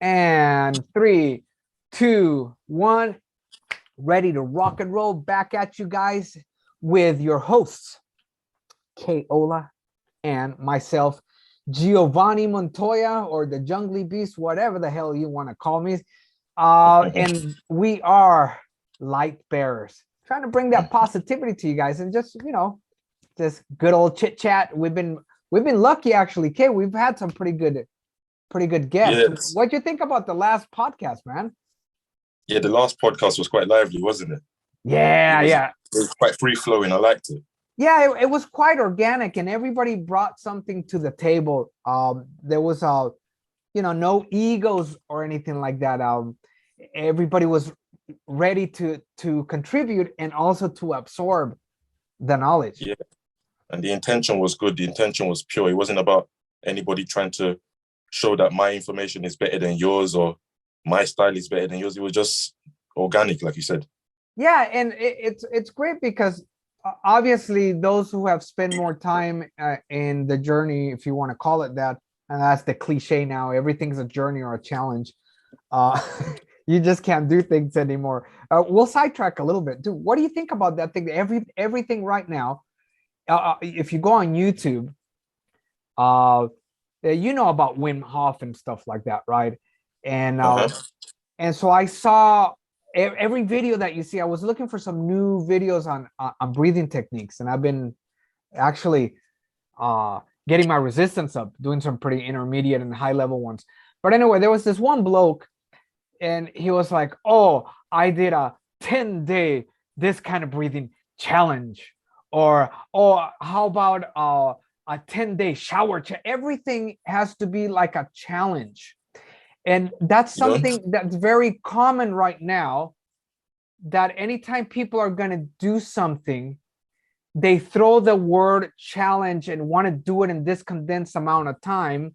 And 3, 2, 1, ready to rock and roll. Back at you guys with your hosts, Kaola and myself, Giovanni Montoya, or the Jungly Beast, whatever the hell you want to call me. And we are light bearers, trying to bring that positivity to you guys, and just just good old chit chat. We've been lucky actually, Kay. We've had some pretty good guests. Yes. What'd you think about the last podcast, man? Yeah, the last podcast was quite lively, wasn't it? Yeah, It was quite free flowing. I liked it. Yeah, it was quite organic, and everybody brought something to the table. There was no egos or anything like that. Everybody was ready to contribute and also to absorb the knowledge. Yeah, and the intention was good. The intention was pure. It wasn't about anybody trying to show that my information is better than yours or my style is better than yours. It was just organic, like you said. Yeah, and it's great because obviously those who have spent more time in the journey, if you want to call it that, and that's the cliche now, everything's a journey or a challenge. You just can't do things anymore. We'll sidetrack a little bit. Dude, what do you think about that thing? Everything right now, if you go on YouTube, you know about Wim Hof and stuff like that, right? And and so I saw every video that you see. I was looking for some new videos on breathing techniques, and I've been actually getting my resistance up, doing some pretty intermediate and high level ones. But anyway, there was this one bloke, and he was like, "Oh, I did a 10-day this kind of breathing challenge," or "Oh, how about a 10-day shower everything has to be like a challenge. And that's something that's very common right now, that anytime people are going to do something, they throw the word challenge and want to do it in this condensed amount of time.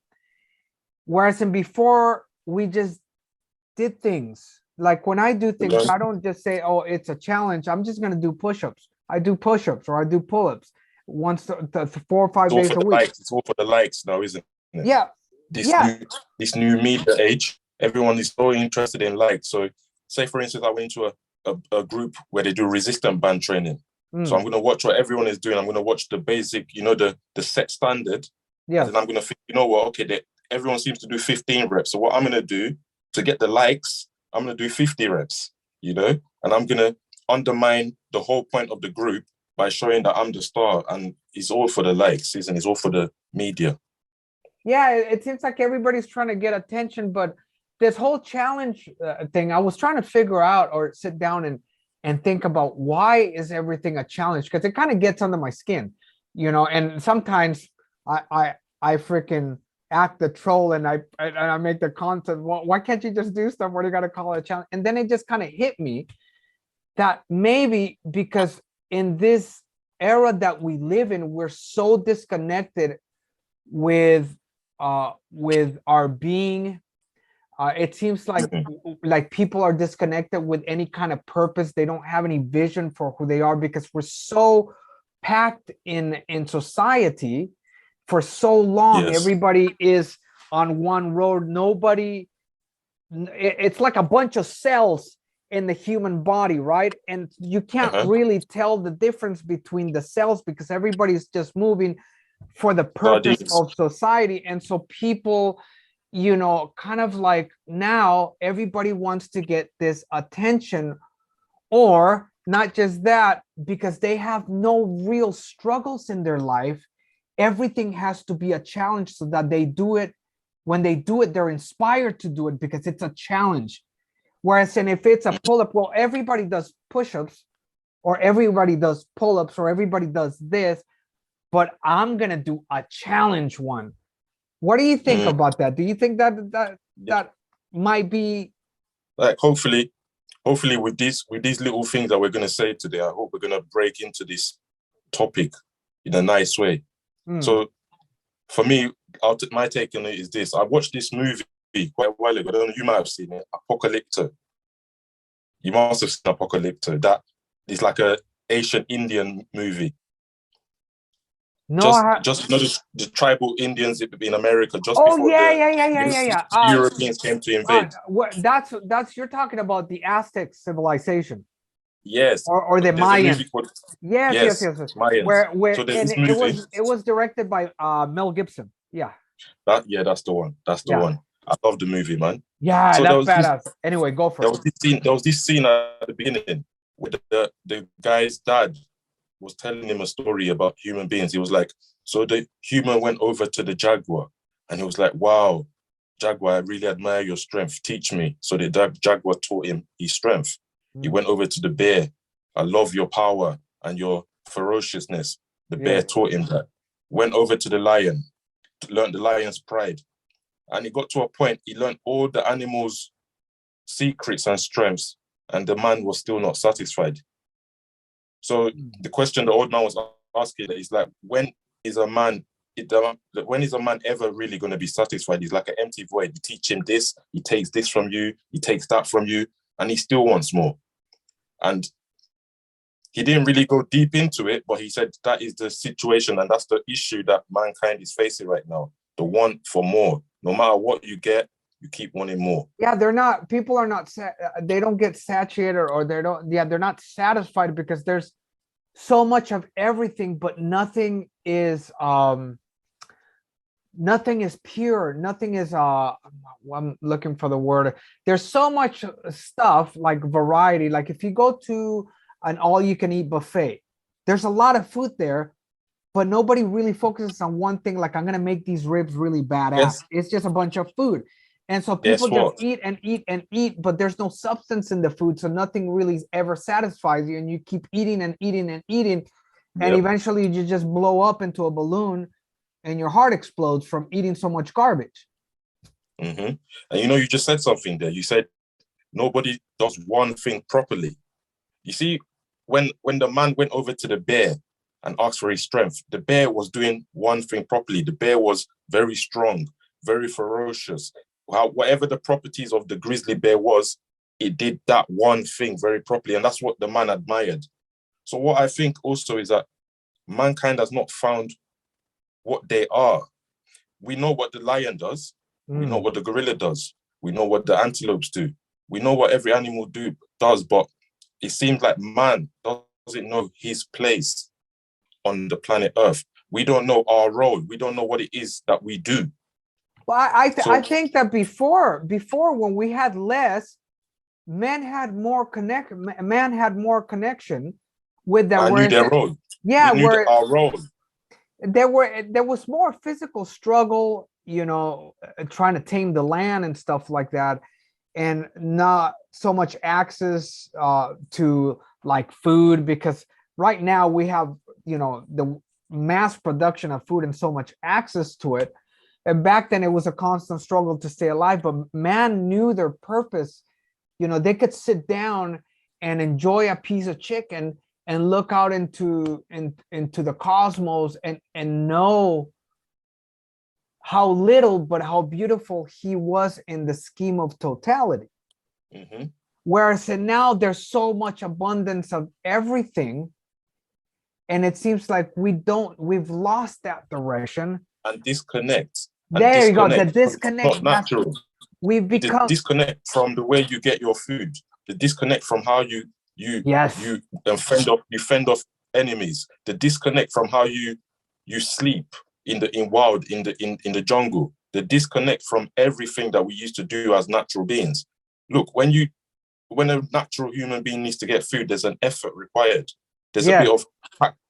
Whereas in before, we just did things. Like when I do things, I don't just say, oh, it's a challenge. I'm just going to do push-ups. I do push-ups or I do pull-ups once the 4 or 5 days a week. It's all for the likes now, isn't it? Yeah. This new media age, everyone is so interested in likes. So say, for instance, I went into a group where they do resistant band training. So I'm going to watch what everyone is doing. I'm going to watch the basic, the set standard. Yeah. And then I'm going to think, you know what? Okay, everyone seems to do 15 reps. So what I'm going to do to get the likes, I'm going to do 50 reps, and I'm going to undermine the whole point of the group by showing that I'm the star, and it's all for the likes, isn't it? It's all for the media. Yeah, it seems like everybody's trying to get attention, but this whole challenge thing, I was trying to figure out or sit down and think about, why is everything a challenge? Because it kind of gets under my skin, and sometimes I freaking act the troll and I make the content. Well, why can't you just do stuff? What do you got to call it a challenge? And then it just kind of hit me that maybe because in this era that we live in, we're so disconnected with our being. It seems like people are disconnected with any kind of purpose. They don't have any vision for who they are, because we're so packed in society for so long. Yes. Everybody is on one road. It's like a bunch of cells in the human body, right? And you can't really tell the difference between the cells, because everybody's just moving for the purpose of society. And so people, kind of like, now everybody wants to get this attention, or not just that, because they have no real struggles in their life. Everything has to be a challenge, so that they do it. When they do it, they're inspired to do it because it's a challenge. Whereas, and if it's a pull-up, well, everybody does push-ups, or everybody does pull-ups, or everybody does this, but I'm going to do a challenge one. What do you think about that? Do you think that might be like, hopefully with these little things that we're going to say today, I hope we're going to break into this topic in a nice way. So for me, my take on it is this. I watched this movie quite a while ago. I don't know, you might have seen it, Apocalypto. You must have seen Apocalypto. That is like a Asian Indian movie. No, just you know the tribal Indians in America just oh before yeah, the yeah, yeah, yeah, yeah, yeah. Europeans came to invade. What that's you're talking about the Aztec civilization Yes, or the there's a Mayans. movie called Yes, yes, yes, yes, yes. Mayans. Where So there's and this movie it was directed by Mel Gibson. Yeah, that yeah, that's the one. That's the yeah, one. I love the movie, man. yeah. So That's badass. Anyway, go for it. there was this scene at the beginning where the guy's dad was telling him a story about human beings. He was like, so the human went over to the jaguar and he was like, wow, jaguar, I really admire your strength. Teach me. So the jaguar taught him his strength. He went over to the bear. I love your power and your ferociousness. The bear Yeah, taught him that. Went over to the lion, learned the lion's pride. And he got to a point, he learned all the animals' secrets and strengths, and the man was still not satisfied. So the question the old man was asking is like, when is a man ever really going to be satisfied? He's like an empty void. You teach him this, he takes this from you, he takes that from you, and he still wants more. And he didn't really go deep into it, but he said that is the situation and that's the issue that mankind is facing right now. The want for more. No matter what you get, you keep wanting more. yeah. They're not. People are not. They don't get saturated, or they don't. Yeah, they're not satisfied because there's so much of everything, but nothing is pure. Nothing is I'm looking for the word. There's so much stuff like variety. Like if you go to an all you can eat buffet, there's a lot of food there, but nobody really focuses on one thing. Like I'm gonna make these ribs really badass. It's just a bunch of food. And so people just eat and eat and eat, but there's no substance in the food. So nothing really ever satisfies you. And you keep eating and eating and eating. And eventually you just blow up into a balloon and your heart explodes from eating so much garbage. Mm-hmm. And you just said something there. You said nobody does one thing properly. You see, when the man went over to the bear and asked for his strength, the bear was doing one thing properly. The bear was very strong, very ferocious. Whatever the properties of the grizzly bear was, it did that one thing very properly. And that's what the man admired. So what I think also is that mankind has not found what they are. We know what the lion does. We know what the gorilla does. We know what the antelopes do. We know what every animal does, but it seems like man doesn't know his place on the planet Earth. We don't know our role. We don't know what it is that we do. Well, I think that before when we had less, man had more connection with that. I knew their role. Yeah, we knew our role. There was more physical struggle, trying to tame the land and stuff like that, and not so much access to like food, because right now we have the mass production of food and so much access to it. And back then it was a constant struggle to stay alive, but man knew their purpose. They could sit down and enjoy a piece of chicken and look out into the cosmos and know how little but how beautiful he was in the scheme of totality. Mm-hmm. Whereas now there's so much abundance of everything, and it seems like we've lost that direction and disconnect. There you go. The disconnect. Not natural. We've become the disconnect from the way you get your food. The disconnect from how you fend off enemies. The disconnect from how you sleep in the jungle. The disconnect from everything that we used to do as natural beings. Look, when a natural human being needs to get food, there's an effort required. There's a bit of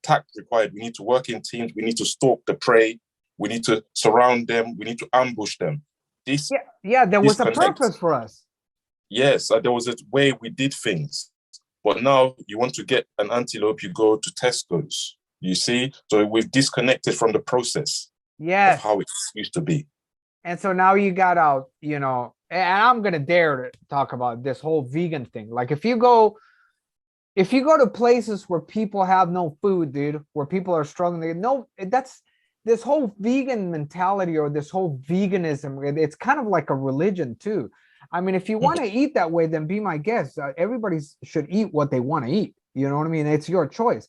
tact required. We need to work in teams. We need to stalk the prey. We need to surround them. We need to ambush them. There was a purpose for us. Yes, there was a way we did things. But now you want to get an antelope, you go to Tesco's. You see? So we've disconnected from the process of how it used to be. And so now you got out, and I'm going to dare to talk about this whole vegan thing. Like if you go to places where people have no food, dude, where people are struggling, that's this whole vegan mentality or this whole veganism. It's kind of like a religion too. I mean, if you want to eat that way, then be my guest. Everybody should eat what they want to eat. You know what I mean? It's your choice.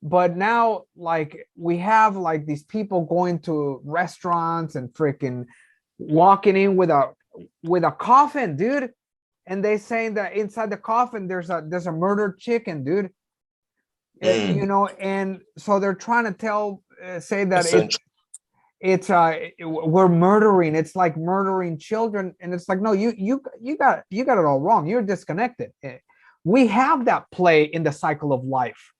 But now, like, we have like these people going to restaurants and freaking walking in with a coffin, dude. And they saying that inside the coffin there's a murdered chicken, dude. You know, and so they're trying to say that Essential. we're murdering. It's like murdering children, and it's like, no, you got it all wrong. You're disconnected. We have that play in the cycle of life.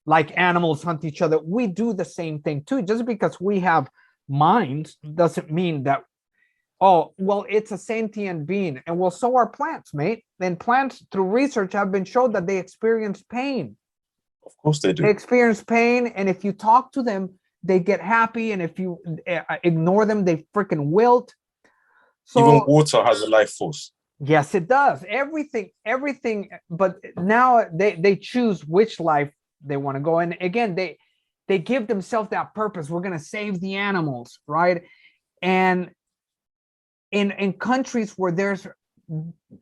Like animals hunt each other, we do the same thing too. Just because we have minds doesn't mean that, oh, well, it's a sentient being. And well, so are plants, mate. And plants, through research, have been shown that they experience pain. Of course they do. They experience pain, and if you talk to them, they get happy, and if you ignore them, they freaking wilt. So even water has a life force. Yes, it does. Everything. But now they choose which life they want to go. And again, they give themselves that purpose. We're going to save the animals, right? And in countries where there's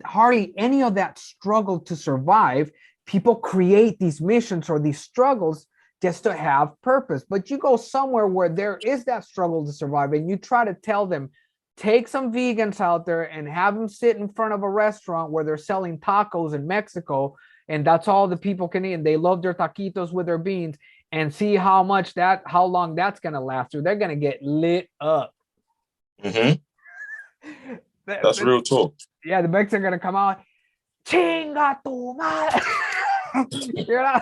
hardly any of that struggle to survive, people create these missions or these struggles just to have purpose. But you go somewhere where there is that struggle to survive, and you try to tell them, take some vegans out there and have them sit in front of a restaurant where they're selling tacos in Mexico, and that's all the people can eat, and they love their taquitos with their beans, and see how long that's going to last through. They're going to get lit up. That's real talk. Yeah, the Mexicans are going to come out, chinga tu madre. You know?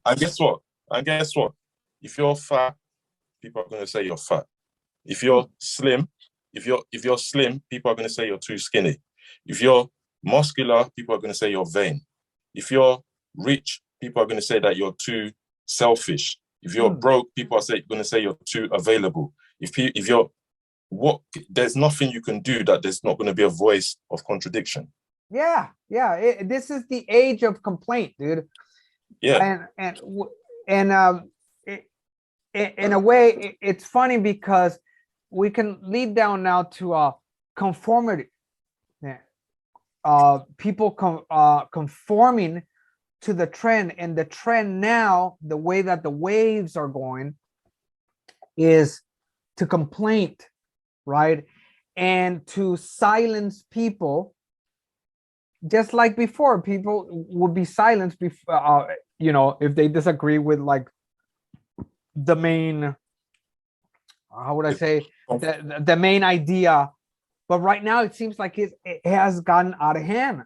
And guess what? If you're fat, people are going to say you're fat. If you're slim, if you're slim, people are going to say you're too skinny. If you're muscular, people are going to say you're vain. If you're rich, people are going to say that you're too selfish. If you're broke, people are going to say you're too available. If you're there's nothing you can do that there's not going to be a voice of contradiction. Yeah. This is the age of complaint, dude. Yeah. And in a way, it's funny because we can lead down now to conformity. People conforming to the trend, and the trend now, the way that the waves are going, is to complaint, right? And to silence people. Just like before, people would be silenced before, if they disagree with like the main, how would I say, the main idea. But right now it seems like it has gotten out of hand.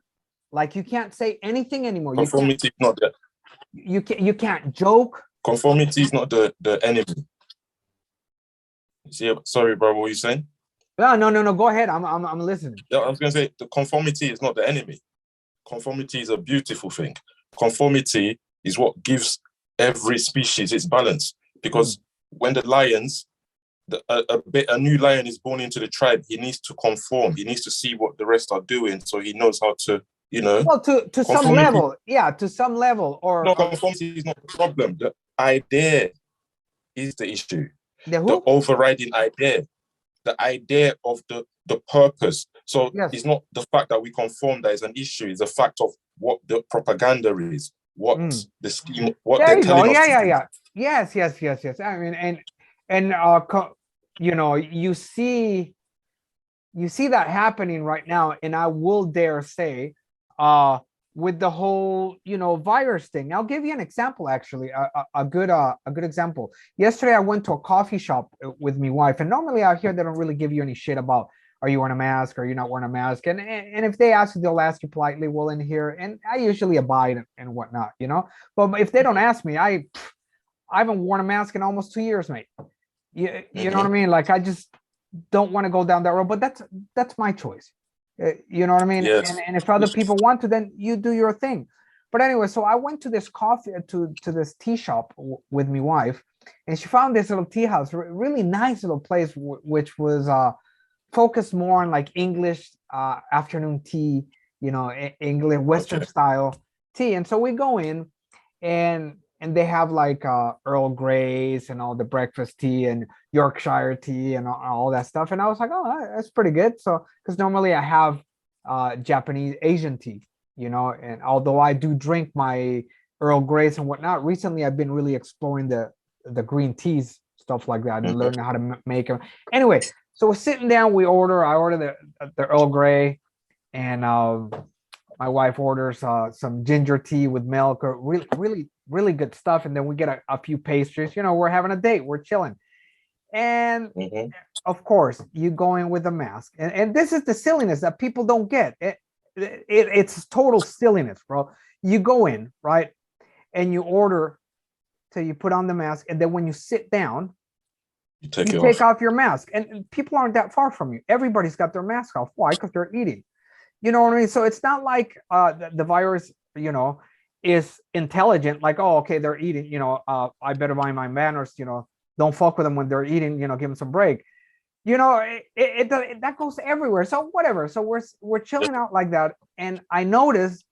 Like you can't say anything anymore. Conformity is not that. You can't joke. Conformity is not the enemy. See, sorry, bro, what were you saying? No. Go ahead. I'm listening. Yeah, I was going to say the conformity is not the enemy. Conformity is a beautiful thing. Conformity is what gives every species its balance. Because when the lions, a new lion is born into the tribe, he needs to conform. He needs to see what the rest are doing, so he knows how to, Well, to some level, yeah, to some level. No, conformity is not the problem. The idea is the issue. The overriding idea. The idea of the purpose. So It's not the fact that we conform that is an issue. It's the fact of what the propaganda is, what the scheme, what there they're telling us. Yeah. Yes. I mean, you see that happening right now, and I will dare say, with the whole virus thing. I'll give you an example, actually, a good example. Yesterday I went to a coffee shop with my wife, and normally out here they don't really give you any shit about, are you wearing a mask, are you not wearing a mask, and if they ask you, they'll ask you politely, well, in here, and I usually abide and whatnot, but if they don't ask me, I haven't worn a mask in almost 2 years, mate. You know what I mean? Like, I just don't want to go down that road, but that's my choice. You know what I mean? Yes. And if other people want to, then you do your thing. But anyway, so I went to this to this tea shop with my wife, and she found this little tea house, really nice little place, which was focused more on like English afternoon tea, English Western style tea. And so we go in, and they have like Earl Greys and all the breakfast tea and Yorkshire tea and all that stuff. And I was like, oh, that's pretty good. So, because normally I have Japanese Asian tea, and although I do drink my Earl Greys and whatnot. Recently, I've been really exploring the green teas, stuff like that, and learning how to make them. Anyway, so we're sitting down. I order the Earl Grey, and my wife orders some ginger tea with milk, or really, really, really good stuff. And then we get a few pastries. You know, we're having a date. We're chilling. And of course, you go in with a mask. And this is the silliness that people don't get. It's total silliness, bro. You go in, right? And you order, so you put on the mask. And then when you sit down, You you take off your mask. And people aren't that far from you. Everybody's got their mask off. Why? Because they're eating. You know what I mean? So it's not like the virus, you know, is intelligent. Like, oh, okay, they're eating. You know, I better mind my manners. You know, don't fuck with them when they're eating. You know, give them some break. You know, that goes everywhere. So whatever. So we're chilling out like that, and I noticed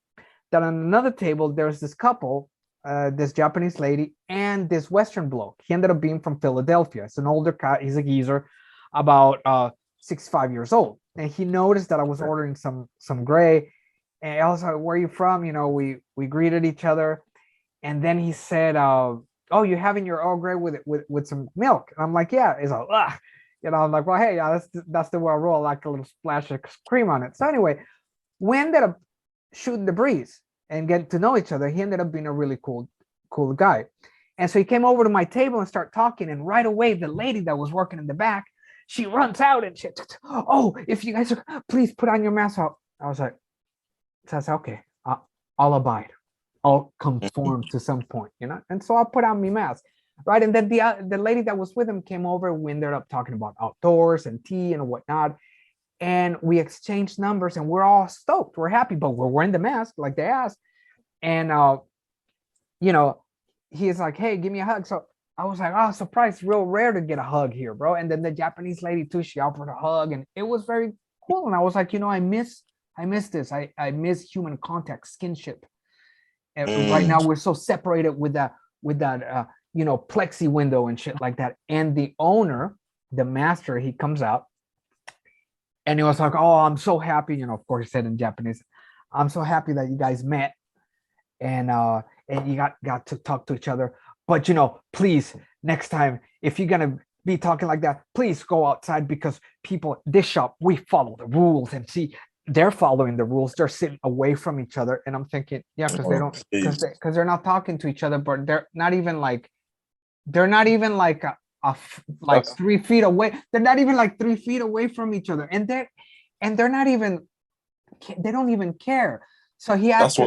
that on another table there's this couple, this Japanese lady and this Western bloke. He ended up being from Philadelphia. It's an older guy. He's a geezer, about 65 years old. And he noticed that I was ordering some gray, and I was like, "Where are you from?" You know, we greeted each other, and then he said, "Oh, you having your Earl Grey with some milk?" And I'm like, "Yeah." He's like, "Ugh." You know, I'm like, "Well, hey, yeah, that's the way I roll. I like a little splash of cream on it." So anyway, we ended up shooting the breeze and getting to know each other. He ended up being a really cool guy, and so he came over to my table and started talking. And right away, the lady that was working in the back, she runs out and shit. "Oh, if you guys are, please put on your mask." I was like, "That's okay. I'll abide. I'll conform to some point, you know." And so I put on my mask, right? And then the lady that was with him came over. We ended up talking about outdoors and tea and whatnot, and we exchanged numbers. And we're all stoked. We're happy, but we're wearing the mask like they asked. And you know, he's like, "Hey, give me a hug." So I was like, "Oh, surprise, real rare to get a hug here, bro." And then the Japanese lady too, she offered a hug, and it was very cool. And I was like, you know, I miss this. I miss human contact, skinship. And right now we're so separated with that you know, plexi window and shit like that. And the owner, the master, he comes out and he was like, "Oh, I'm so happy." You know, of course he said in Japanese, "I'm so happy that you guys met, and you got to talk to each other. But you know, please, next time, if you're gonna be talking like that, please go outside, because people, this shop, we follow the rules." And see, they're following the rules. They're sitting away from each other. And I'm thinking, yeah, because they don't, because they're not talking to each other, but they're not even like like 3 feet away. They're not even like 3 feet away from each other. And they're not even, they don't even care. So he has that's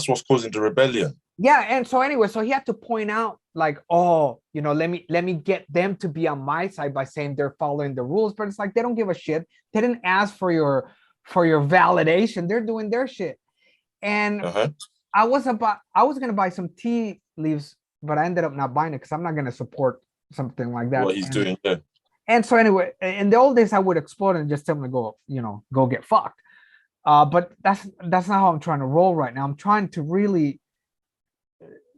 what's causing the rebellion. Yeah. And so anyway, so he had to point out, like, "Oh, you know, let me get them to be on my side by saying they're following the rules." But it's like, they don't give a shit. They didn't ask for your validation. They're doing their shit. And I was gonna buy some tea leaves, but I ended up not buying it because I'm not gonna support something like that. What he's doing, yeah. And so anyway, in the old days, I would explode and just tell them to go, you know, go get fucked. But that's not how I'm trying to roll right now. I'm trying to really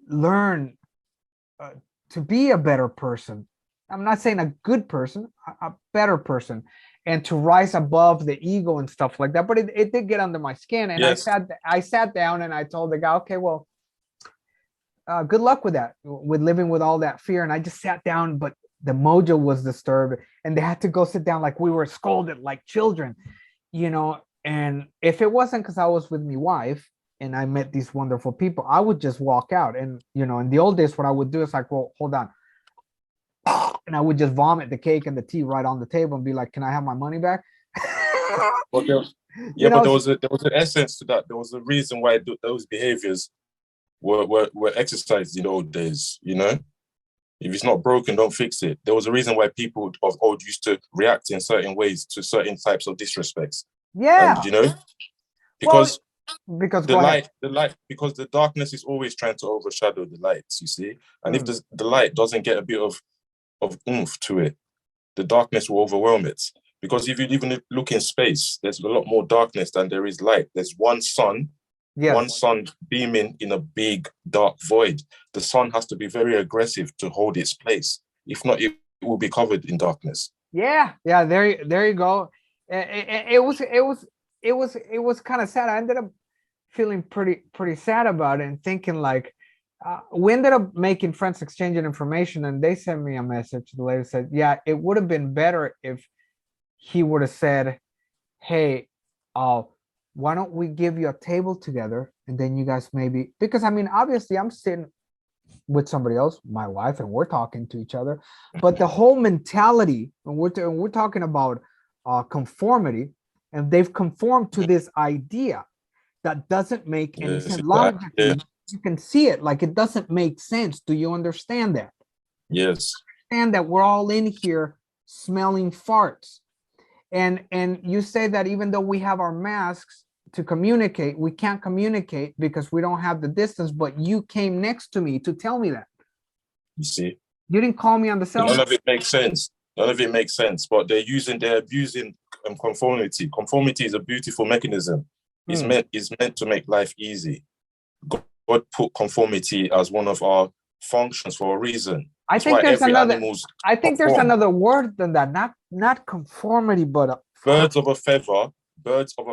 learn to be a better person. I'm not saying a good person, a better person, and to rise above the ego and stuff like that. But it did get under my skin, and Yes. I sat down and I told the guy, "Okay, well, good luck with that, with living with all that fear." And I just sat down, but the mojo was disturbed, and they had to go sit down like we were scolded like children, you know. And if it wasn't because I was with my wife and I met these wonderful people, I would just walk out. And you know, in the old days, what I would do is like, "Well, hold on," and I would just vomit the cake and the tea right on the table and be like, "Can I have my money back?" But there was an essence to that. There was a reason why those behaviors were exercised in the old days. You know, if it's not broken, don't fix it. There was a reason why people of old used to react in certain ways to certain types of disrespects. Yeah. And you know, because because because the darkness is always trying to overshadow the lights, you see. And if the light doesn't get a bit of oomph to it, the darkness will overwhelm it. Because if you even look in space, there's a lot more darkness than there is light. There's one sun beaming in a big dark void. The sun has to be very aggressive to hold its place. If not, it will be covered in darkness. Yeah. There you go. It was kind of sad. I ended up feeling pretty sad about it and thinking like, we ended up making friends exchanging information, and they sent me a message. The lady said, yeah, it would have been better if he would have said, hey, why don't we give you a table together, and then you guys maybe, because I mean, obviously I'm sitting with somebody else, my wife, and we're talking to each other, but the whole mentality, and we're talking about conformity, and they've conformed to this idea that doesn't make any Yes, sense yeah, logically. You can see it, like it doesn't make sense. Do you understand that? yes, And that we're all in here smelling farts, and you say that even though we have our masks to communicate, we can't communicate because we don't have the distance, but you came next to me to tell me that. you see. You didn't call me on the cell None phone. of it makes sense. None of it makes sense, but they're abusing conformity. Conformity is a beautiful mechanism. It's meant to make life easy. God put conformity as one of our functions for a reason. I That's think why there's every another. animal's I think there's conform. another word than that. Not conformity, but Birds of a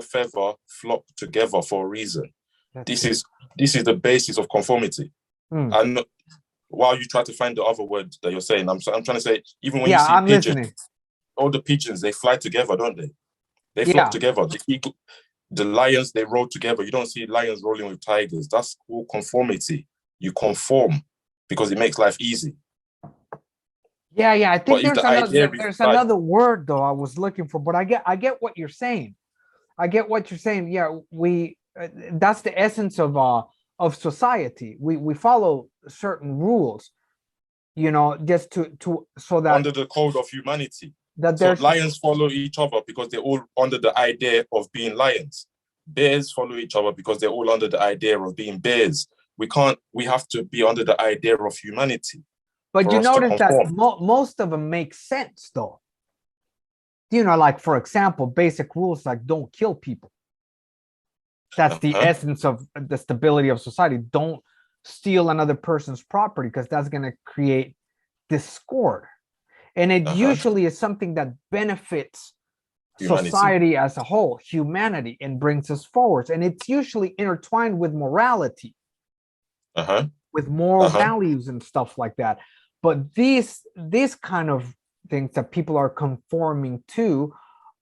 feather flock together for a reason. This is the basis of conformity. And while you try to find the other word that you're saying, I'm trying to say, even when you see I'm pigeons, listening. all the pigeons, they fly together, don't they? They Yeah. flock together. The lions, they roll together. You don't see lions rolling with tigers. That's called conformity. You conform because it makes life easy. Yeah, I think But there's another word though I was looking for, but I get what you're saying. I get what you're saying. Yeah, we that's the essence of society. We follow certain rules, just to so that under the code of humanity. that So there's lions follow each other because they're all under the idea of being lions. Bears follow each other because they're all under the idea of being bears. We have to be under the idea of humanity. But you for us to notice that conform. most of them make sense though. Like for example, basic rules like don't kill people. That's the essence of the stability of society. Don't steal another person's property because that's going to create discord. And it usually is something that benefits society as a whole, humanity, and brings us forwards. And it's usually intertwined with morality, with moral values and stuff like that. But these kind of things that people are conforming to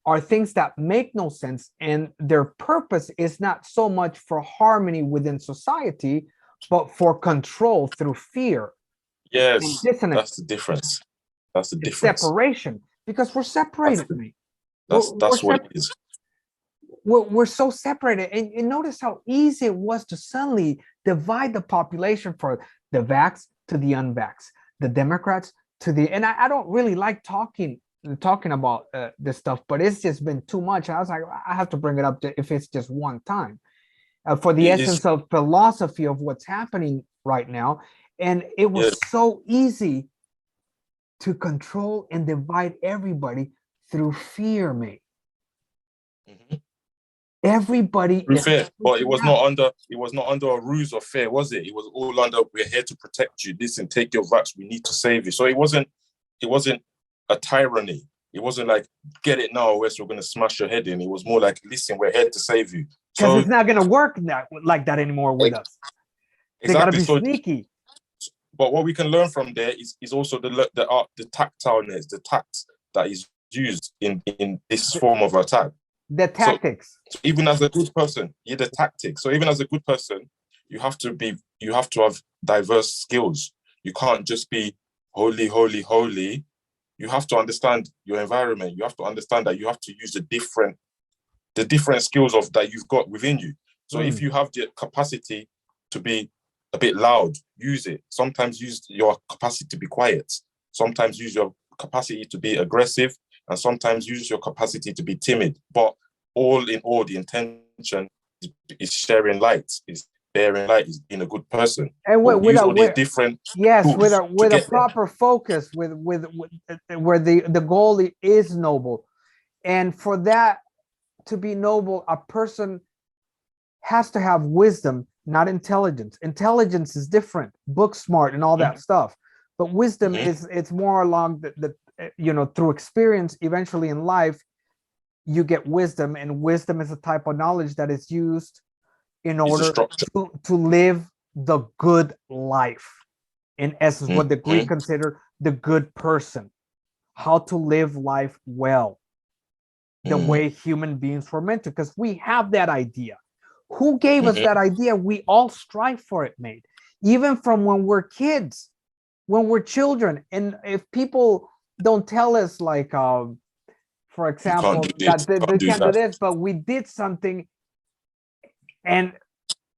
are things that make no sense, and their purpose is not so much for harmony within society, but for control through fear. Yes, that's the difference. That's the difference. Separation, because we're separated. That's what it is. We're so separated, and notice how easy it was to suddenly divide the population for the vax to the unvax, the Democrats to the, and I don't really like talking about this stuff, but it's just been too much. I was like, I have to bring it up if it's just one time for the essence of philosophy of what's happening right now. And it was so easy to control and divide everybody through fear, mate. Everybody is fear, but it was not under a ruse of fear, was it? It was all under, we're here to protect you. Listen, take your vax, we need to save you. So it wasn't a tyranny. It wasn't like, get it now or else we're going to smash your head in. It was more like, listen, we're here to save you. Because it's not going to work like that anymore with us. They got to be sneaky. But what we can learn from there is also the tactileness, the tact that is used in this form of attack. The tactics. So even as a good person, the tactics. So even as a good person, you have to have diverse skills. You can't just be holy, holy, holy. You have to understand your environment. You have to understand that you have to use the different skills that you've got within you. So if you have the capacity to be a bit loud, use it. Sometimes use your capacity to be quiet. Sometimes use your capacity to be aggressive, and sometimes use your capacity to be timid. But all in all, the intention is sharing light, is bearing light, is being a good person. And with a proper focus, with where the goal is noble. And for that to be noble, a person has to have wisdom, not intelligence. Intelligence is different, book smart and all that stuff. But wisdom it's more along the through experience. Eventually in life, you get wisdom, and wisdom is a type of knowledge that is used in It's a order structure. to live the good life. In essence, what the Greek considered the good person, how to live life well, the way human beings were meant to, because we have that idea. Who gave us that idea? We all strive for it, mate. Even from when we're kids, when we're children. And if people don't tell us, like, for example, that they can't do this, but we did something, and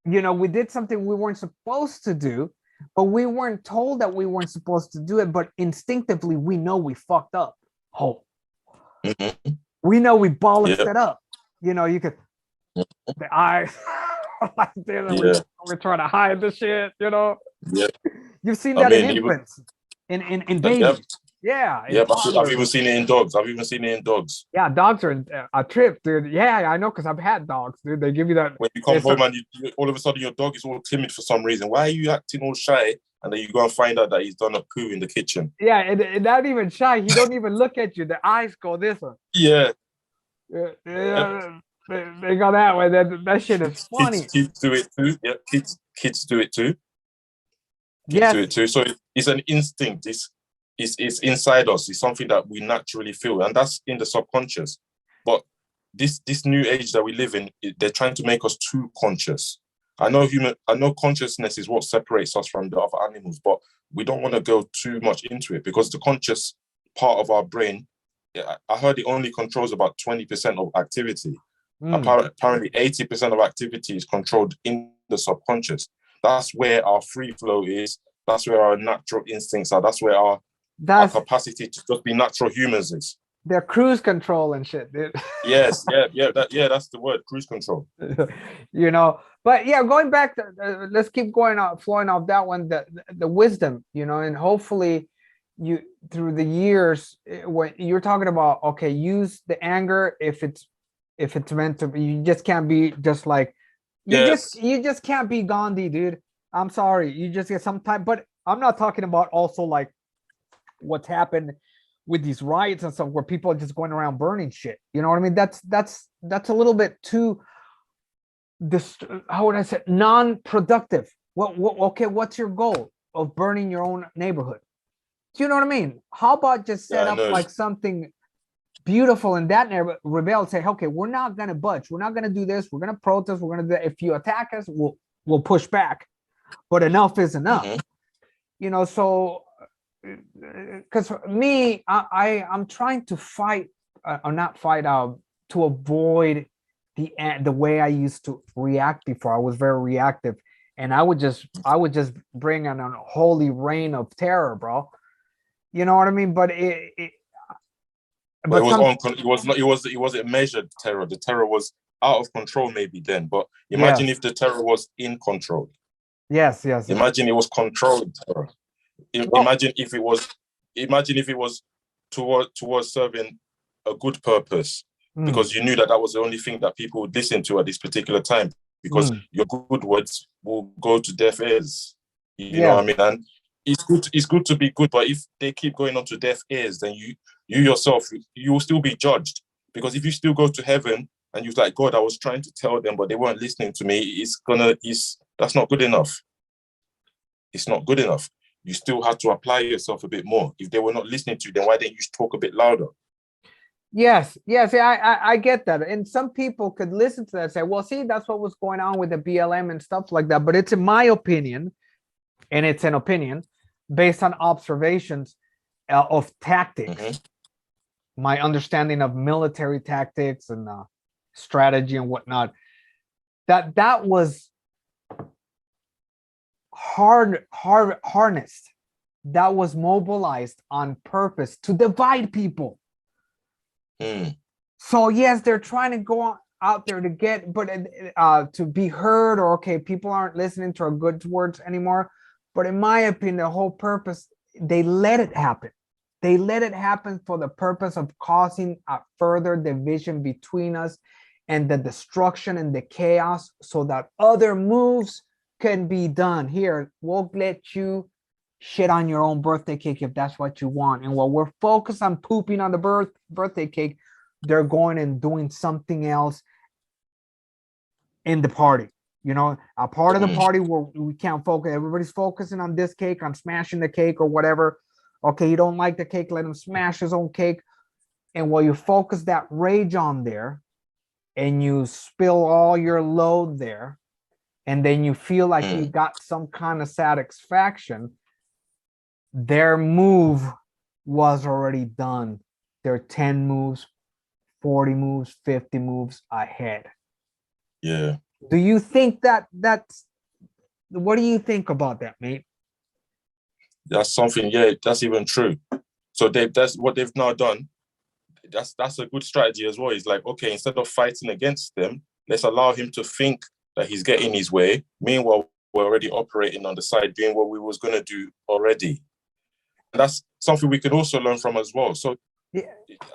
we did something we weren't supposed to do, but we weren't told that we weren't supposed to do it, but instinctively we know we fucked up. Oh, we know we bollocksed it up. You could, the eyes, like, we're trying to hide the shit. You've seen that in infants, in babies. Yeah, I've even seen it in dogs. Yeah, dogs are a trip, dude. Yeah, I know, because I've had dogs, dude. They give you that. When you come home and you, all of a sudden your dog is all timid for some reason. Why are you acting all shy? And then you go and find out that he's done a poo in the kitchen. Yeah, and not even shy. He don't even look at you. The eyes go this way. Yeah. They go that way. That shit is funny. Kids do it too. Yeah, kids do it too. Kids do it too. So it's an instinct. It's inside us. It's something that we naturally feel, and that's in the subconscious. But this new age that we live in, they're trying to make us too conscious. I know consciousness is what separates us from the other animals, but we don't want to go too much into it, because the conscious part of our brain, I heard it only controls about 20% of activity. Apparently 80% of activity is controlled in the subconscious. That's where our free flow is. That's where our natural instincts are. That's where our capacity to just be natural humans is. They're cruise control and shit, dude. Yes, that's the word, cruise control. But yeah, going back to, let's keep flowing off that one, the wisdom, and hopefully you, through the years, when you're talking about, okay, use the anger if it's meant to be. You just can't be just like, you just can't be Gandhi, dude. I'm sorry, you just get some time. But I'm not talking about also like what's happened with these riots and stuff, where people are just going around burning shit. You know what I mean? That's a little bit too, how would I say, non-productive. Okay, what's your goal of burning your own neighborhood? Do you know what I mean? How about just set up like something beautiful in that neighborhood, rebel, say, okay, we're not gonna budge, we're not gonna do this, we're gonna protest, we're gonna do that. If you attack us, we'll push back, but enough is enough. So because me, I'm trying to fight, or not fight out, to avoid the way I used to react before. I was very reactive, and I would just bring an unholy reign of terror, bro. You know what I mean? But it wasn't measured terror. The terror was out of control maybe then, but imagine if the terror was in control. Yes. Imagine it was controlled terror. Imagine if it was towards serving a good purpose, because you knew that was the only thing that people would listen to at this particular time, because your good words will go to deaf ears. You know what I mean? And it's good to be good, but if they keep going on to deaf ears, then you yourself, you will still be judged. Because if you still go to heaven and you're like, God, I was trying to tell them, but they weren't listening to me, that's not good enough. It's not good enough. You still have to apply yourself a bit more. If they were not listening to you, then why didn't you talk a bit louder? Yes. I get that. And some people could listen to that and say, well, see, that's what was going on with the BLM and stuff like that. But it's in my opinion, and it's an opinion based on observations of tactics, my understanding of military tactics and strategy and whatnot, that was harnessed, that was mobilized on purpose to divide people. So yes, they're trying to go out there to get, but to be heard, or okay, people aren't listening to our good words anymore. But in my opinion, the whole purpose, they let it happen. They let it happen for the purpose of causing a further division between us and the destruction and the chaos, so that other moves can be done. Here, we'll let you shit on your own birthday cake if that's what you want. And while we're focused on pooping on the birthday cake, they're going and doing something else in the party. You know, a part of the party where we can't focus. Everybody's focusing on this cake, on smashing the cake or whatever. Okay, you don't like the cake, let him smash his own cake. And while you focus that rage on there and you spill all your load there, and then you feel like you got some kind of satisfaction, their move was already done. They're 10 moves, 40 moves, 50 moves ahead. Yeah. Do you think that's what do you think about that, mate? That's something, yeah, that's even true. So that's what they've now done. That's a good strategy as well. It's like, okay, instead of fighting against them, let's allow him to think that he's getting his way. Meanwhile, we're already operating on the side, doing what we was going to do already. And that's something we can also learn from as well. So, yeah,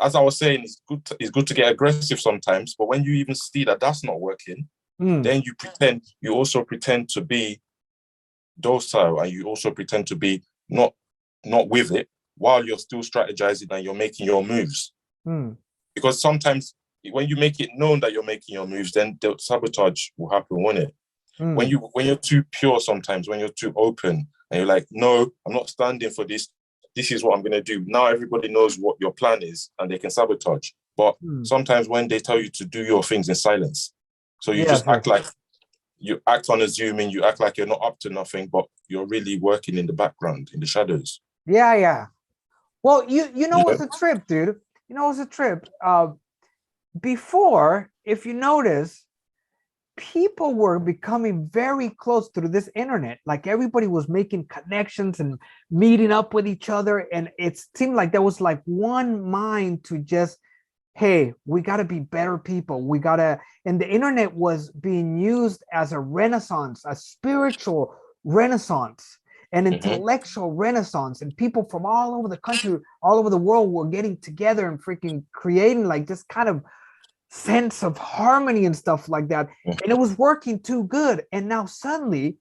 as I was saying, it's good to get aggressive sometimes, but when you even see that that's not working, then you also pretend to be docile, and you also pretend to be not with it while you're still strategizing and you're making your moves. Because sometimes when you make it known that you're making your moves, then the sabotage will happen, won't it? When you're too pure, sometimes when you're too open and you're like, no, I'm not standing for this. This is what I'm going to do. Now everybody knows what your plan is and they can sabotage. But sometimes when they tell you to do your things in silence, so you just act like you act unassuming, you act like you're not up to nothing, but you're really working in the background, in the shadows. Yeah. Well, you know what's a trip, dude? You know what's a trip? Before, if you notice, people were becoming very close through this internet. Like everybody was making connections and meeting up with each other. And it seemed like there was like one mind to just, hey, we got to be better people. We got to, and the internet was being used as a renaissance, a spiritual renaissance, an intellectual renaissance. And people from all over the country, all over the world were getting together and freaking creating like this kind of sense of harmony and stuff like that. And it was working too good. And now suddenly,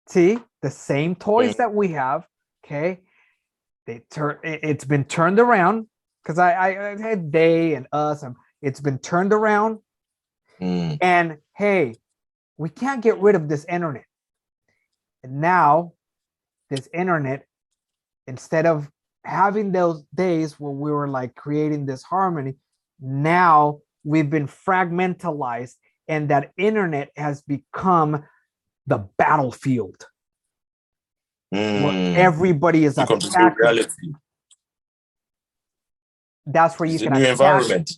see, the same toys that we have, okay, it's been turned around. Because I had they and us, and it's been turned around. And hey, we can't get rid of this internet. And now, this internet, instead of having those days where we were like creating this harmony, now we've been fragmentalized, and that internet has become the battlefield where everybody is attacking. That's where you can new environment.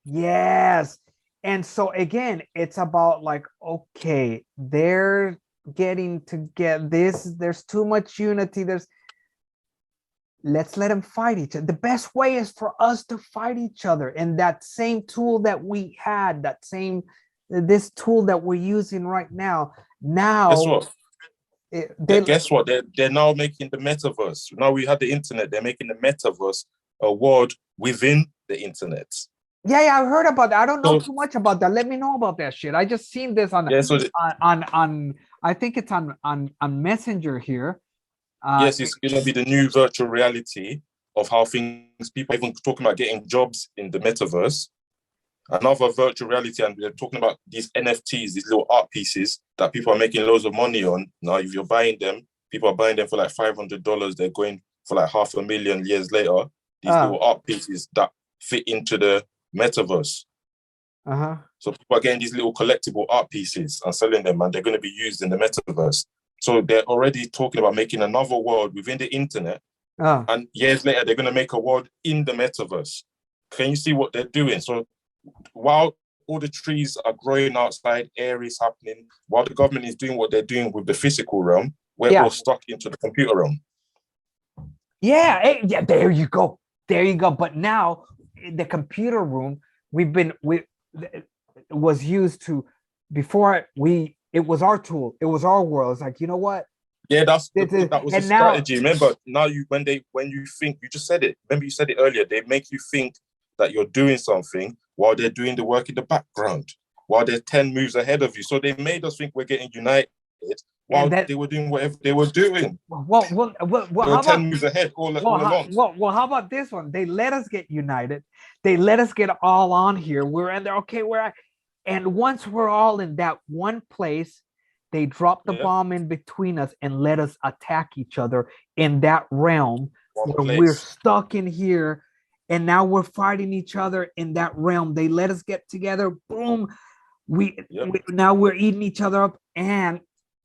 Yes. And so again, it's about like, okay, they're getting to get this. There's too much unity. Let's let them fight each other. The best way is for us to fight each other. And that same tool that we had, this tool that we're using right now. Now, guess what? They're now making the metaverse. Now we have the internet. They're making the metaverse a world within the internet. Yeah, I heard about that. I don't know too much about that. Let me know about that shit. I just seen this on I think it's on Messenger here. Yes, it's gonna be the new virtual reality of how things. People are even talking about getting jobs in the metaverse. Another virtual reality, and they're talking about these NFTs, these little art pieces that people are making loads of money on. Now, if you're buying them, people are buying them for like $500. They're going for like $500,000 years later. These little art pieces that fit into the metaverse. So people are getting these little collectible art pieces and selling them, and they're going to be used in the metaverse. So they're already talking about making another world within the internet. And years later, they're going to make a world in the metaverse. Can you see what they're doing? So while all the trees are growing outside, air is happening, while the government is doing what they're doing with the physical realm, we're all stuck into the computer realm. Yeah, there you go. But now the computer room, was used to, before it was our tool, it was our world. It's like, you know what? Yeah, that was a strategy. Remember, now when you think, you just said it. Remember, you said it earlier. They make you think that you're doing something while they're doing the work in the background, while they're 10 moves ahead of you. So they made us think we're getting united while they were doing whatever they were doing. Well, how 10 moves ahead all along. Well, how about this one? They let us get united. They let us get all on here. We're in there. Okay, And once we're all in that one place, they drop the bomb in between us and let us attack each other in that realm where we're stuck in here. And now we're fighting each other in that realm. They let us get together. Boom. We now we're eating each other up. And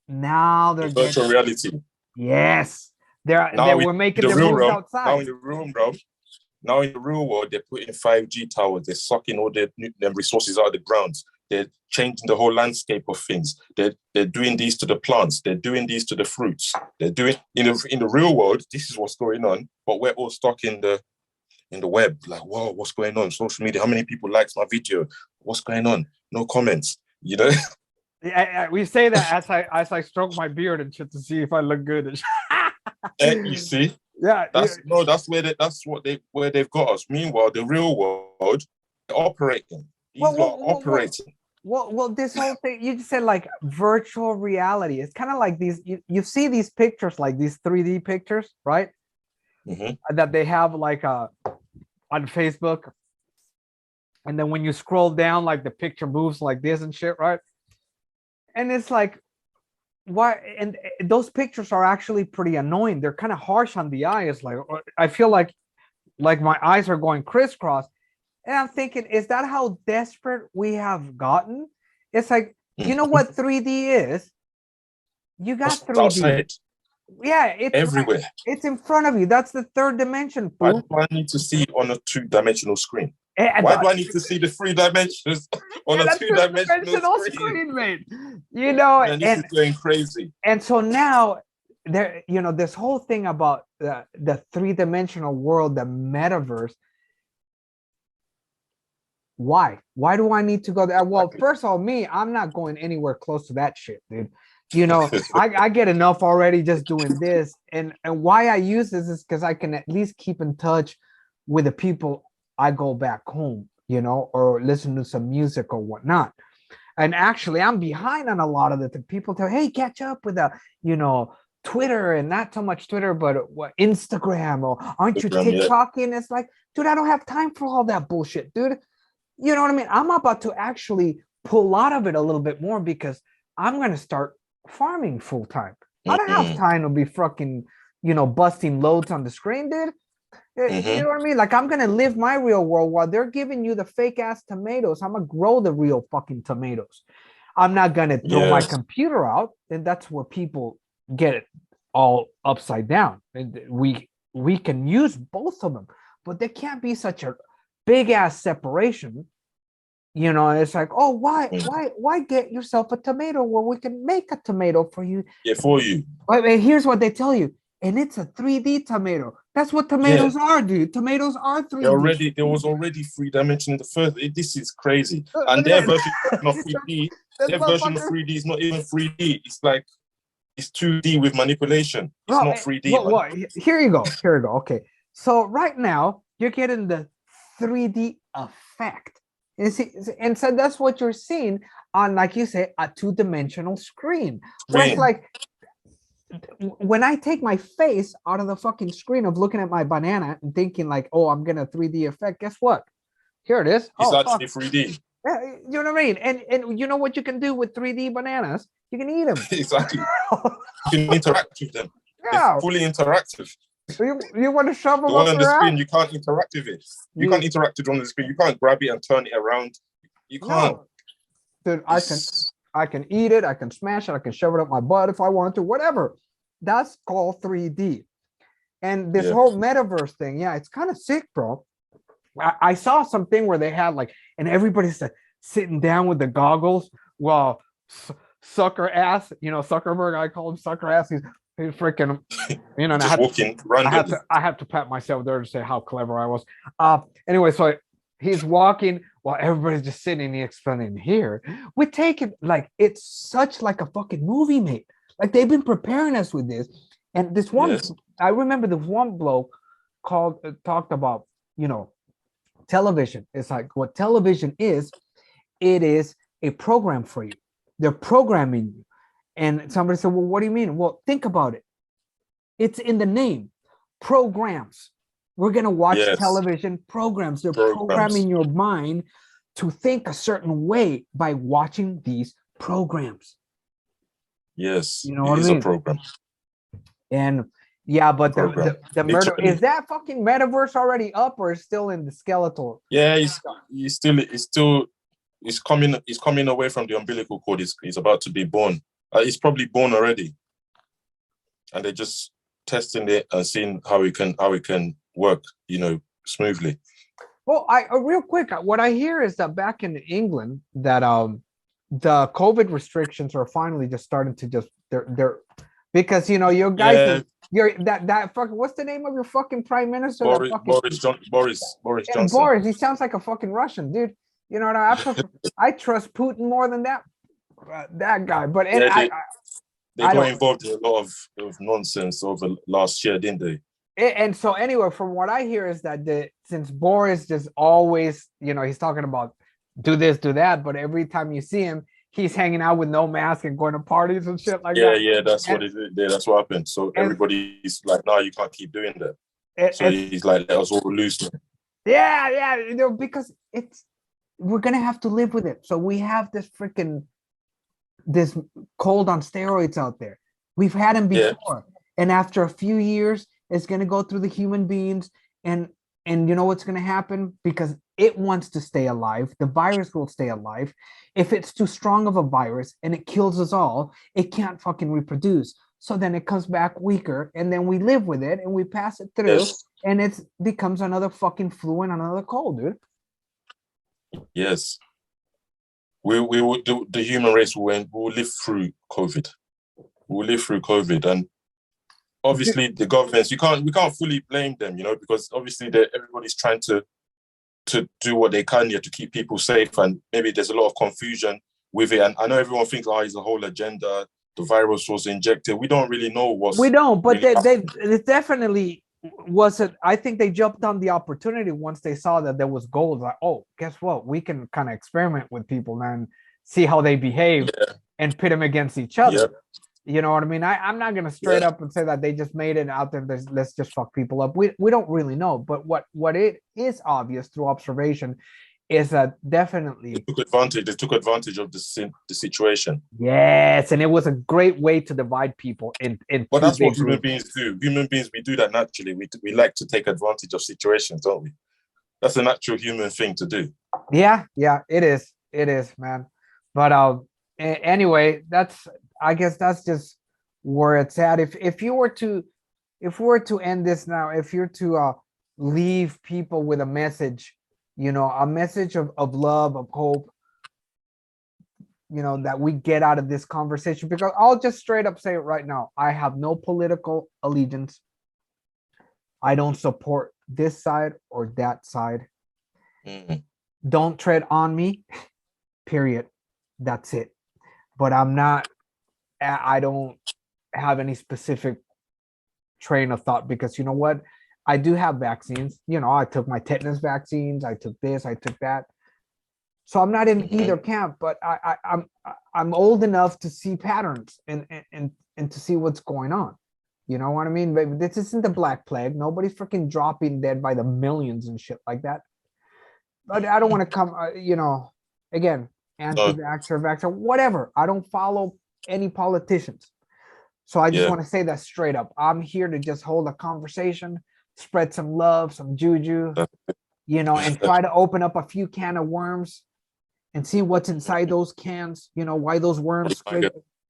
now they're virtual reality. Yes. We're making the their moves realm, outside. Now in the real world, they're putting 5G towers. They're sucking all their resources out of the ground. They're changing the whole landscape of things. They're doing these to the plants. They're doing these to the fruits. They're doing in the real world. This is what's going on. But we're all stuck in the web. Like, whoa, what's going on? Social media. How many people liked my video? What's going on? No comments. You know. We say that as I stroke my beard and shit to see if I look good. You see. Yeah, that's where they've got us. Meanwhile, the real world, they're operating. These are operating. Well, this whole thing you just said, like virtual reality. It's kind of like these. You see these pictures, like these 3D pictures, right? That they have like on Facebook, and then when you scroll down, like the picture moves like this and shit, right? And it's like, why? And those pictures are actually pretty annoying. They're kind of harsh on the eye. It's like, I feel like my eyes are going crisscross. And I'm thinking, is that how desperate we have gotten? It's like, you know what 3D is? You got 3D. Outside. Yeah, it's everywhere. Right. It's in front of you. That's the third dimension. Why do I need to see it on a 2-dimensional screen? Why do I need to see the 3 dimensions on a 2-dimensional screen, mate? You know, and this is going crazy. And so now there, you know, this whole thing about the 3-dimensional world, the metaverse. Why do I need to go there? Well, first of all, I'm not going anywhere close to that shit, dude. You know, I get enough already just doing this. And why I use this is because I can at least keep in touch with the people I go back home, you know, or listen to some music or whatnot. And actually, I'm behind on a lot of the people tell, hey, catch up with you know, Twitter, and not so much Twitter, but what, Instagram, or aren't you TikToking? It's like, dude, I don't have time for all that bullshit, dude. You know what I mean? I'm about to actually pull out of it a little bit more because I'm going to start farming full time. I don't have time to be fucking, you know, busting loads on the screen, dude. You know what I mean? Like, I'm going to live my real world while they're giving you the fake ass tomatoes. I'm going to grow the real fucking tomatoes. I'm not going to throw my computer out. And that's where people get it all upside down. And we can use both of them, but there can't be such a big ass separation. You know, it's like, oh, why get yourself a tomato where we can make a tomato for you? Yeah, for you. And here's what they tell you, and it's a 3D tomato. That's what tomatoes are, dude. Tomatoes are 3D. There was already 3D in the first. This is crazy. And their version of 3D, version of 3D is not even 3D. It's like it's 2D with manipulation. It's not 3D. Well, here you go. Okay, so right now you're getting the 3D effect. And so that's what you're seeing on, like you say, a 2-dimensional screen. Where it's like, when I take my face out of the fucking screen of looking at my banana and thinking like, oh, I'm gonna 3D effect, guess what? Here it is. It's actually 3D. Yeah, you know what I mean? And you know what you can do with 3D bananas? You can eat them. Exactly. You can interact with them. Yeah. It's fully interactive. So you want to shove them the one on the screen, you can't interact with it. You can't interact with it on the screen. You can't grab it and turn it around. You can't. No. Dude, I can eat it. I can smash it. I can shove it up my butt if I want to. Whatever. That's called 3D. And this whole metaverse thing, it's kind of sick, bro. I saw something where they had like, and everybody's sitting down with the goggles while sucker ass, you know, Zuckerberg, I call him sucker ass. He's freaking, you know, and I have to pat myself there to say how clever I was. Anyway, so he's walking while everybody's just sitting and explaining here. We take it like it's such like a fucking movie, mate. Like they've been preparing us with this. And this one, I remember the one bloke talked about, you know, television. It's like what television is, it is a program for you. They're programming you. And somebody said, well, what do you mean? Well, think about it. It's in the name, programs. We're going to watch television programs. They're programming your mind to think a certain way by watching these programs. Yes, You know it what I is a mean? program. And yeah, but the murder, Literally. is that fucking metaverse already up or is still in the skeletal? Yeah, he's coming away from the umbilical cord. He's about to be born. He's probably born already, and they're just testing it and seeing how it can work, smoothly. Well, real quick, what I hear is that back in England, that the COVID restrictions are finally just starting to just they're because your guys, your that fucking, what's the name of your fucking prime minister? Boris And Johnson. Boris, he sounds like a fucking Russian, dude. You know what? I trust Putin more than that guy. But they got involved in a lot of nonsense over last year, didn't they? And so anyway, from what I hear is that since Boris just always, he's talking about do this, do that, but every time you see him, he's hanging out with no mask and going to parties and shit like that. Yeah, that's what it is. Yeah, that's what happened. So everybody's like, no, you can't keep doing that. So he's like, let us all loose. Yeah, because we're gonna have to live with it. So we have this cold on steroids out there. We've had him before, and after a few years, it's gonna go through the human beings, and you know what's gonna happen, because it wants to stay alive. The virus will stay alive. If it's too strong of a virus and it kills us all, it can't fucking reproduce. So then it comes back weaker, and then we live with it and we pass it through, and it becomes another fucking flu and another cold, dude. Yes. We will do, the human race will live through COVID. We'll live through COVID, and obviously the governments, we can't fully blame them, because obviously everybody's trying to do what they can here to keep people safe, and maybe there's a lot of confusion with it. And I know everyone thinks, it's a whole agenda. The virus was injected. We don't really know what's. We don't, but really they definitely wasn't. I think they jumped on the opportunity once they saw that there was gold. Like, oh, guess what? We can kind of experiment with people and see how they behave and pit them against each other. Yeah. You know what I mean? I'm not gonna straight up and say that they just made it out there. Let's just fuck people up. We don't really know, but what it is obvious through observation is that definitely they took advantage of the situation. Yes, and it was a great way to divide people in But that's what human beings do. Human beings, we do that naturally. We like to take advantage of situations, don't we? That's a natural human thing to do. Yeah, it is, man. But anyway, I guess that's just where it's at. If we were to end this now, if you're to leave people with a message, a message of love, of hope, that we get out of this conversation, because I'll just straight up say it right now. I have no political allegiance. I don't support this side or that side. Mm-hmm. Don't tread on me, period. That's it. But I don't have any specific train of thought, because you know what? I do have vaccines. I took my tetanus vaccines. I took this, I took that. So I'm not in either camp, but I'm old enough to see patterns and to see what's going on. You know what I mean? But this isn't the Black Plague. Nobody's freaking dropping dead by the millions and shit like that. But I don't want to come, again, anti-vaxxer, vaxxer, whatever. I don't follow any politicians. So I just want to say that straight up. I'm here to just hold a conversation, spread some love, some juju, and try to open up a few can of worms and see what's inside those cans, why those worms,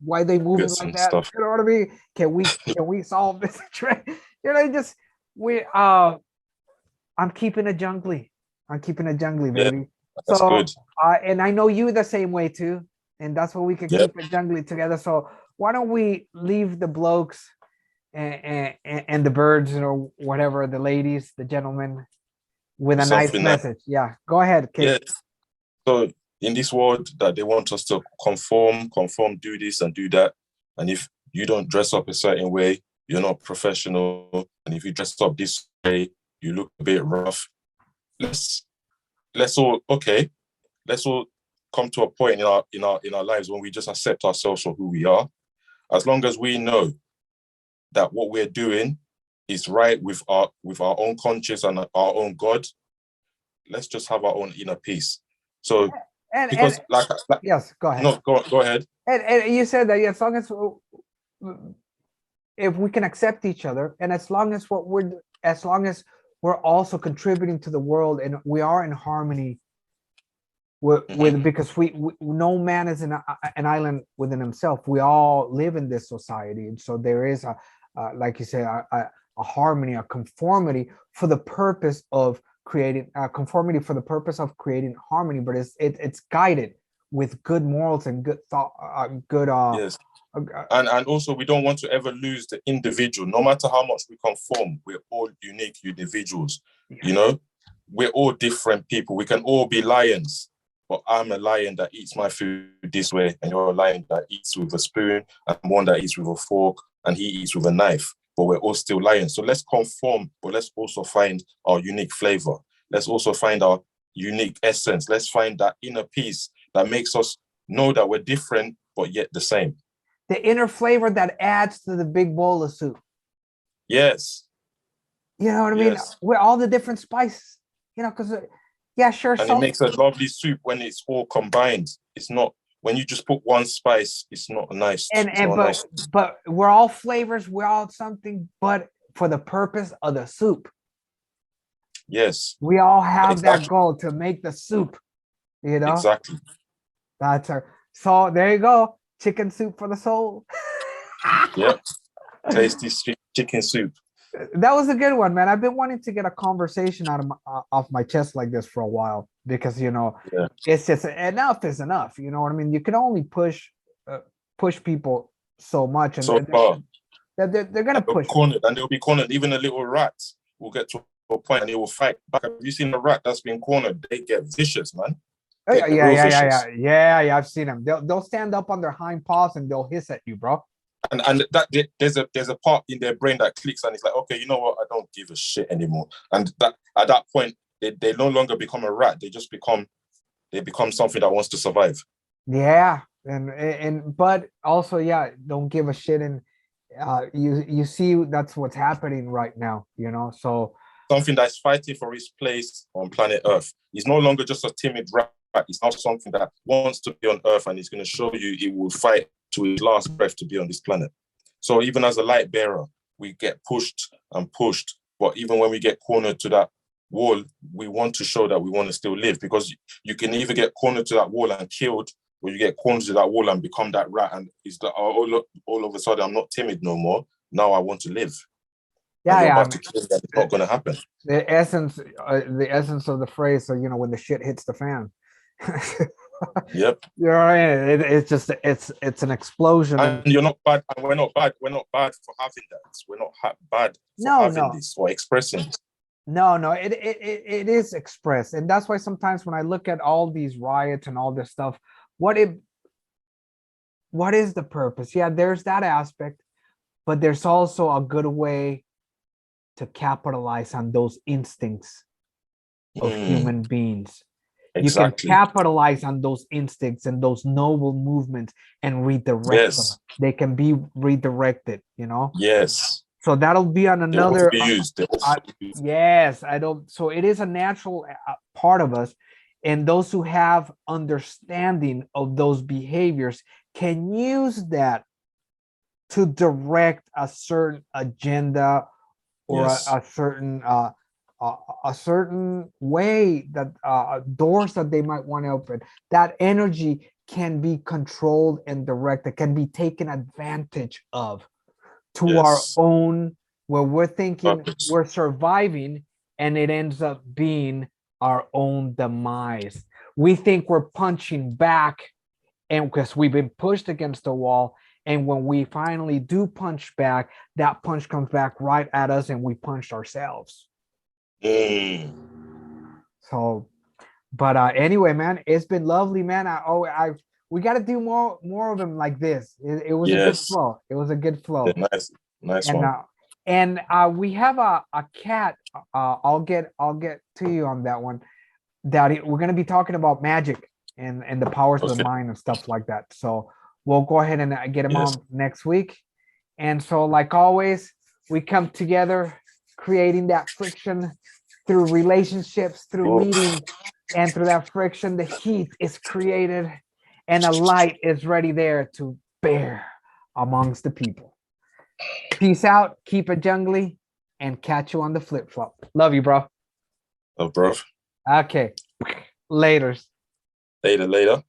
why they move like that. Stuff. You know what I mean? Can we solve this? I'm keeping it jungly. Baby. That's so good. And I know you the same way too. And that's what we can keep it jungly together. So why don't we leave the blokes and the birds, or whatever, the ladies, the gentlemen, with a nice message. Yeah, go ahead, kid. Yeah. So in this world that they want us to conform, do this and do that. And if you don't dress up a certain way, you're not professional. And if you dress up this way, you look a bit rough. Let's all come to a point in our lives when we just accept ourselves for who we are. As long as we know that what we're doing is right with our own conscience and our own God, let's just have our own inner peace. So and because like yes, go ahead. no, go ahead. And you said that, yeah, as long as if we can accept each other, and as long as we're also contributing to the world, and we are in harmony with because we no man is an island within himself. We all live in this society, and so there is a like you say, a harmony, a conformity for the purpose of creating conformity for the purpose of creating harmony, but it's guided with good morals and good thought, good Yes. And also, we don't want to ever lose the individual. No matter how much we conform, we're all unique individuals. You know, we're all different people. We can all be lions, but I'm a lion that eats my food this way, and you're a lion that eats with a spoon, and one that eats with a fork, and he eats with a knife. But we're all still lions. So let's conform, but let's also find our unique flavor. Let's also find our unique essence. Let's find that inner peace that makes us know that we're different, but yet the same. The inner flavor that adds to the big bowl of soup. Yes. You know what I mean? With all the different spices, you know, because yeah, sure. And it makes a lovely soup when it's all combined. It's not when you just put one spice, it's not nice. But we're all flavors, we're all something, but for the purpose of the soup. Yes. We all have that goal to make the soup, you know? Exactly. That's our so there you go. Chicken soup for the soul. Yep. Tasty chicken soup. That was a good one, man. I've been wanting to get a conversation out of off my chest like this for a while because it's just enough is enough. You know what I mean? You can only push people so much, and so far. They're gonna push cornered, and they'll be cornered. Even a little rat will get to a point and they will fight back. Have you seen a rat that's been cornered? They get vicious, man. Yeah. I've seen them. They'll stand up on their hind paws and they'll hiss at you, bro. And that there's a part in their brain that clicks and it's like, okay, you know what? I don't give a shit anymore. And that at that point, they no longer become a rat. They become something that wants to survive. Yeah, and but also, yeah, don't give a shit. And you see that's what's happening right now. You know, so something that's fighting for his place on planet Earth. He's no longer just a timid rat. He's now something that wants to be on Earth, and he's going to show you he will fight to his last breath to be on this planet. So even as a light bearer, we get pushed and pushed. But even when we get cornered to that wall, we want to show that we want to still live, because you can either get cornered to that wall and killed, or you get cornered to that wall and become that rat. And it's like, oh, look, all of a sudden, I'm not timid no more. Now I want to live. Yeah, it's not going to happen. The essence of the phrase. So when the shit hits the fan. Yep. You're right. It's an explosion. And you're not bad. And we're not bad. We're not bad for having that. We're not bad for having this or expressing this. No, it is expressed, and that's why sometimes when I look at all these riots and all this stuff, what is the purpose? Yeah, there's that aspect, but there's also a good way to capitalize on those instincts of human beings. Exactly. You can capitalize on those instincts and those noble movements and redirect them. They can be redirected, Yes. So that'll be on another. Yes, I don't. So it is a natural part of us, and those who have understanding of those behaviors can use that to direct a certain agenda or a certain way that doors that they might want to open. That energy can be controlled and directed, can be taken advantage of to our own, where we're thinking we're surviving and it ends up being our own demise. We think we're punching back, and because we've been pushed against the wall, and when we finally do punch back, that punch comes back right at us and we punched ourselves. So, but anyway, man, it's been lovely, man. We got to do more of them like this. It was a good flow. It was a good flow. Nice and, one. And we have a cat. I'll get to you on that one. That we're gonna be talking about magic and the powers of the mind and stuff like that. So we'll go ahead and get him on next week. And so, like always, we come together, creating that friction through relationships, through meeting, and through that friction, the heat is created and a light is ready there to bear amongst the people. Peace out, keep it jungly, and catch you on the flip flop. Love you, bro. Love, bro. Okay. Laters. Later.